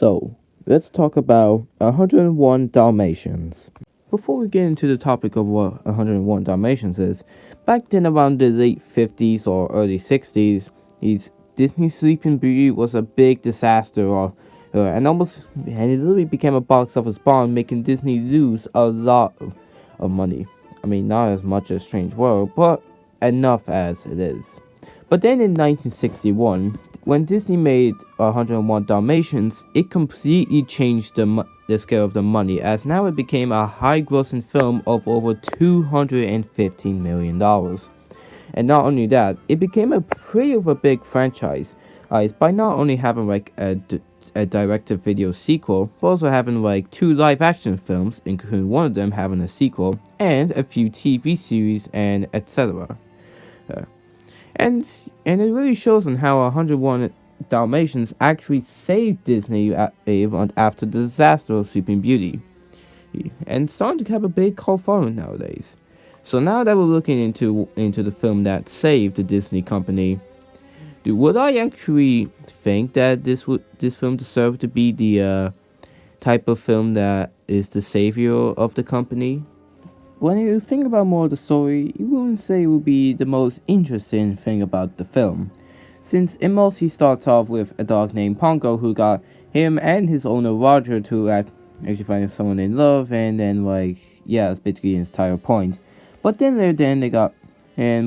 So, let's talk about 101 Dalmatians. Before we get into the topic of what 101 Dalmatians is, back then around the late 50s or early 60s, Disney's Sleeping Beauty was a big disaster and it literally became a box office bomb, making Disney lose a lot of money. I mean, not as much as Strange World, but enough as it is. But then in 1961, when Disney made 101 Dalmatians, it completely changed the scale of the money, as now it became a high-grossing film of over $215 million. And not only that, it became a pretty of a big franchise, by not only having a direct-to-video sequel, but also having two live-action films, including one of them having a sequel, and a few TV series and etc. And it really shows on how 101 Dalmatians actually saved Disney after the disaster of Sleeping Beauty, and starting to have a big cult following nowadays. So now that we're looking into the film that saved the Disney company, would I actually think that this film deserved to be the type of film that is the savior of the company? When you think about more of the story, you wouldn't say it would be the most interesting thing about the film, since it mostly starts off with a dog named Pongo who got him and his owner Roger to actually find someone in love, and then that's basically his entire point. But then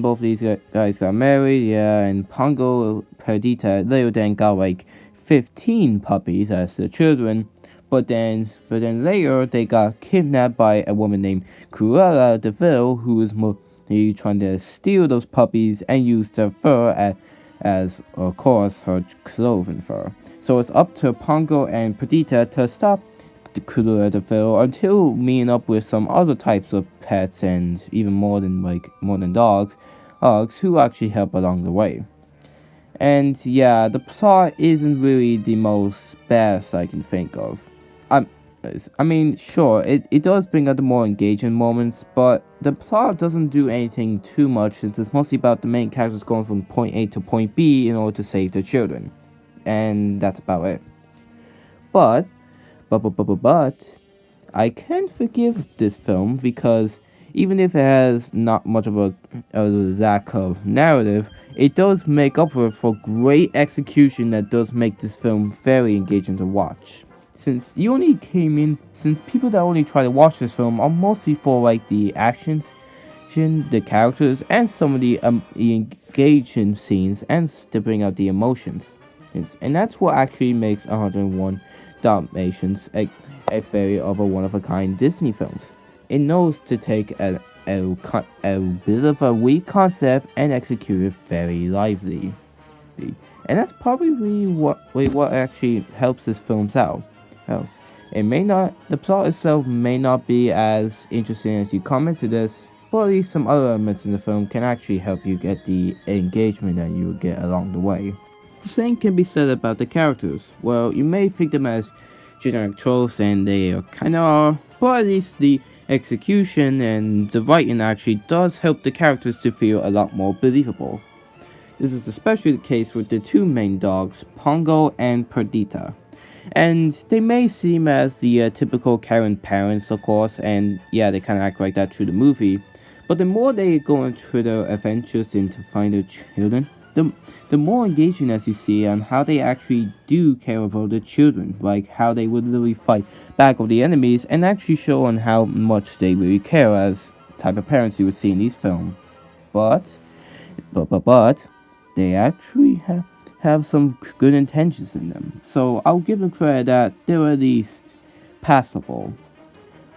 both of these guys got married, and Pongo Perdita later then got 15 puppies as their children. But then later they got kidnapped by a woman named Cruella de Vil, who was trying to steal those puppies and use their fur as of course her clothing fur. So it's up to Pongo and Perdita to stop the Cruella de Vil until meeting up with some other types of pets, and even more than dogs who actually help along the way. And yeah, the plot isn't really the most best I can think of. I mean, sure, it does bring out the more engaging moments, but the plot doesn't do anything too much, since it's mostly about the main characters going from point A to point B in order to save their children. And that's about it. But, I can forgive this film, because even if it has not much of a lack of narrative, it does make up for it for great execution that does make this film very engaging to watch. Since people that only try to watch this film are mostly for the actions, the characters, and some of the engaging scenes, and to bring out the emotions. And that's what actually makes 101 Dalmatians a very one-of-a-kind Disney films. It knows to take a bit of a weak concept and execute it very lively. And that's probably really what actually helps this film out. Well, the plot itself may not be as interesting as you commented this, but at least some other elements in the film can actually help you get the engagement that you will get along the way. The same can be said about the characters. Well, you may think them as generic tropes, and they kinda are, but at least the execution and the writing actually does help the characters to feel a lot more believable. This is especially the case with the two main dogs, Pongo and Perdita. And they may seem as the typical Karen parents, of course, and yeah, they kind of act like that through the movie. But the more they go into their adventures into find their children, the more engaging as you see on how they actually do care about their children, like how they would literally fight back with the enemies, and actually show on how much they really care as type of parents you would see in these films. But they actually have some good intentions in them. So I'll give them credit that they're at least passable.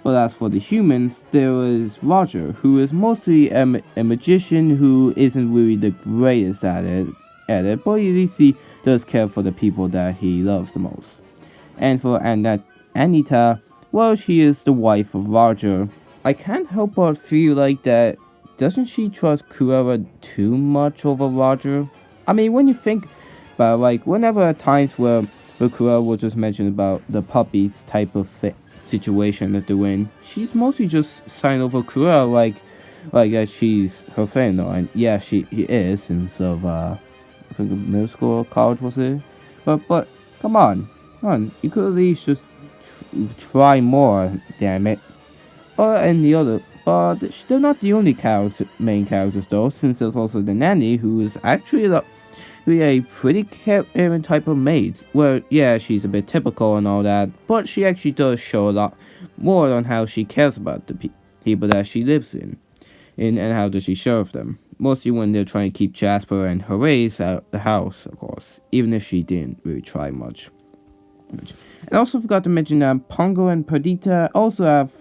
But as for the humans, there is Roger, who is mostly a magician who isn't really the greatest at it, but at least he does care for the people that he loves the most. And for Anita, well, she is the wife of Roger. I can't help but feel like that. Doesn't she trust Cruella too much over Roger? I mean, when you think about whenever at times where Cruella will just mention about the puppies type of situation that they're in, she's mostly just signed over Cruella like she's her friend, though. And yeah, he is since I think middle school or college was it. But come on, on, you could at least just try more, damn it. But they're not the only main characters though, since there's also the nanny, who is actually a pretty caring type of maid. Well, yeah, she's a bit typical and all that, but she actually does show a lot more on how she cares about the people that she lives and how does she serve them. Mostly when they're trying to keep Jasper and Horace out the house, of course, even if she didn't really try much. And I also forgot to mention that Pongo and Perdita also have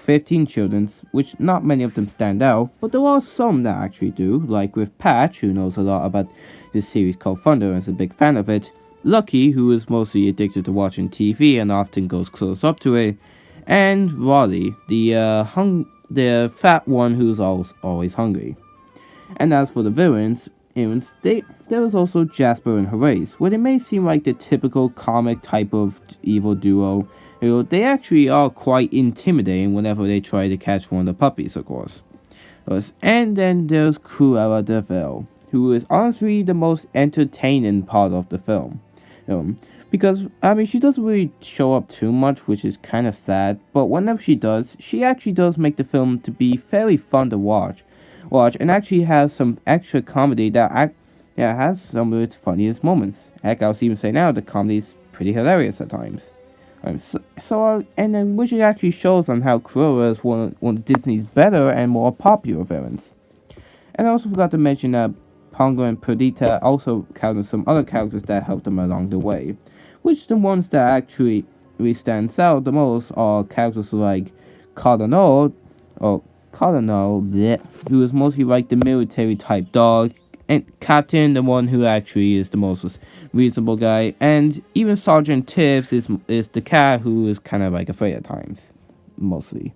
15 children, which not many of them stand out, but there are some that actually do, like with Patch, who knows a lot about this series called Thunder and is a big fan of it, Lucky, who is mostly addicted to watching TV and often goes close up to it, and Raleigh, the fat one who's always hungry. And as for the villains, there was also Jasper and Horace, where they may seem like the typical comic type of evil duo. They actually are quite intimidating whenever they try to catch one of the puppies, of course. And then there's Cruella de Vil, who is honestly the most entertaining part of the film. Because, she doesn't really show up too much, which is kind of sad, but whenever she does, she actually does make the film to be fairly fun to watch, and actually has some extra comedy that has some of its funniest moments. Heck, I'll even say now, the comedy's pretty hilarious at times. Which it actually shows on how Cruella is one of Disney's better and more popular villains. And I also forgot to mention that Pongo and Perdita also counted some other characters that helped them along the way, which the ones that actually really stands out the most are characters like Cardinal, who is mostly like the military type dog, and Captain, the one who actually is the most reasonable guy, and even Sergeant Tibbs is the cat who is kind of like afraid at times, mostly.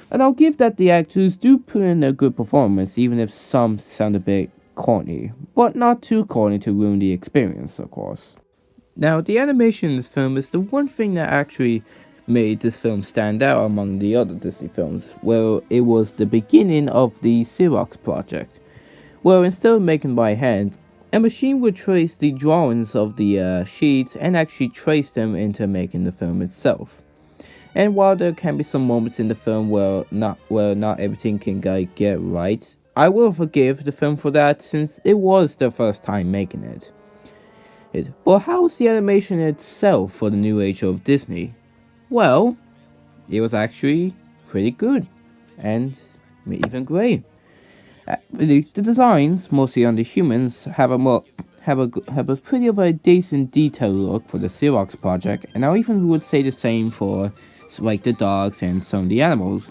And I'll give that the actors do put in a good performance, even if some sound a bit corny, but not too corny to ruin the experience, of course. Now, the animation in this film is the one thing that actually made this film stand out among the other Disney films, where it was the beginning of the Xerox project, where instead of making by hand, a machine would trace the drawings of the sheets and actually trace them into making the film itself. And while there can be some moments in the film where not everything can get right, I will forgive the film for that, since it was their first time making it. But how's the animation itself for the new age of Disney? Well, it was actually pretty good, and even great. The designs, mostly on the humans, have a pretty of a decent detail look for the Xerox project, and I even would say the same for like the dogs and some of the animals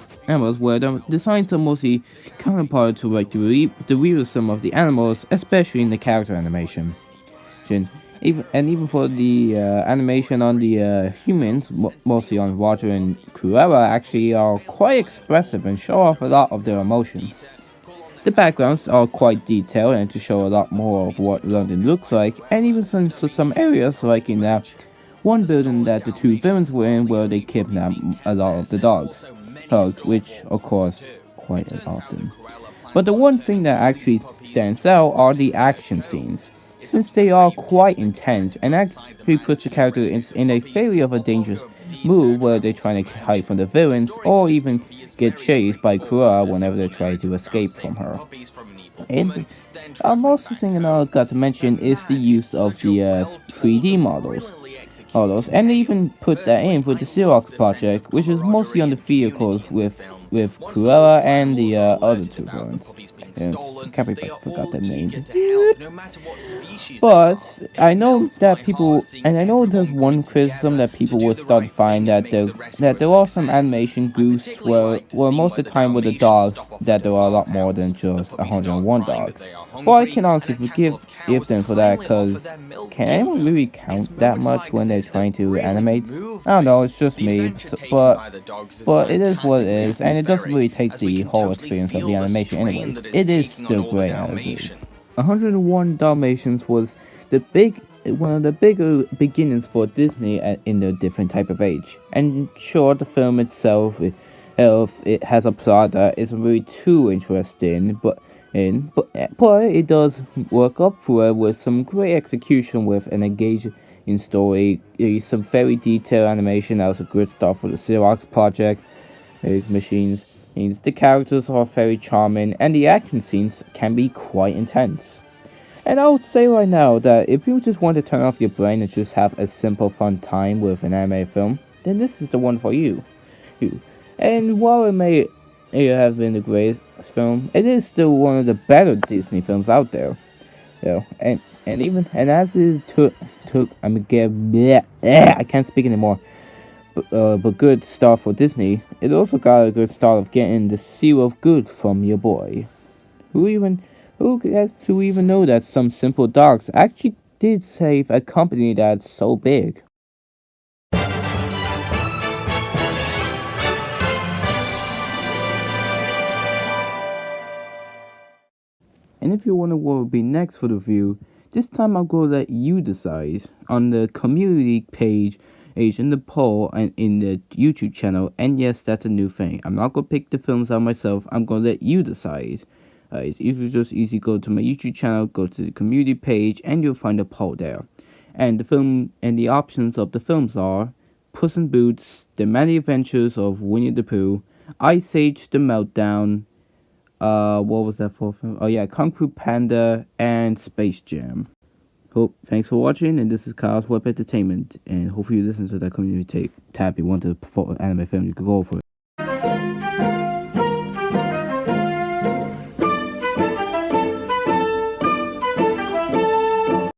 where the designs are mostly counterpart to like the realism of the animals, especially in the character animation. Even for the animation on the humans, mostly on Roger and Cruella, actually are quite expressive and show off a lot of their emotions. The backgrounds are quite detailed and to show a lot more of what London looks like, and even some areas like in that one building that the two villains were in where they kidnapped a lot of the dogs, which of course quite often. But the one thing that actually stands out are the action scenes, since they are quite intense and actually puts the character in a fairly of a dangerous move where they're trying to hide from the villains or even get chased by Cruella whenever they try to escape from her. And most thing I got to mention is the use of the 3D models. And they even put that in with the Xerox project, which is mostly on the vehicles with Cruella and the other two villains. Yes, I can't believe I forgot that name. But I know that I know there's one criticism that people would start to find that there are some animation goofs where most of the time with the dogs that there are a lot more than just 101 dogs. Well, I can honestly forgive them for that, because can anyone really count that much when they're trying to animate? I don't know, it's just me, but it is what it is, and it doesn't really take the whole experience of the animation anyways. It is still great as it is. 101 Dalmatians was one of the bigger beginnings for Disney in a different type of age. And sure, the film itself, it has a plot that isn't really too interesting, but it does work up for it with some great execution with an in story. There's some very detailed animation. That was a good start for the Xerox project. Machines. Means the characters are very charming, and the action scenes can be quite intense. And I would say right now that if you just want to turn off your brain and just have a simple fun time with an anime film, then this is the one for you. And while it may have been the greatest film, it is still one of the better Disney films out there. And as it took I mean get bleh, I can't speak anymore. But good start for Disney. It also got a good start of getting the seal of good from your boy. Who even who gets to even know that some simple dogs actually did save a company that's so big? And if you wonder what will be next for the review, this time I'm going to let you decide on the community page in the poll and in the YouTube channel. And yes, that's a new thing. I'm not going to pick the films out myself. I'm going to let you decide. You can just easily go to my YouTube channel, go to the community page, and you'll find a poll there. And the film and the options of the films are Puss in Boots, The Many Adventures of Winnie the Pooh, Ice Age: The Meltdown, what was that fourth film? Oh yeah, Kung Fu Panda and Space Jam. Hope thanks for watching, and this is Kyle's Web Entertainment. And hopefully you listen to that community tab. You want to perform anime film, you can go for it.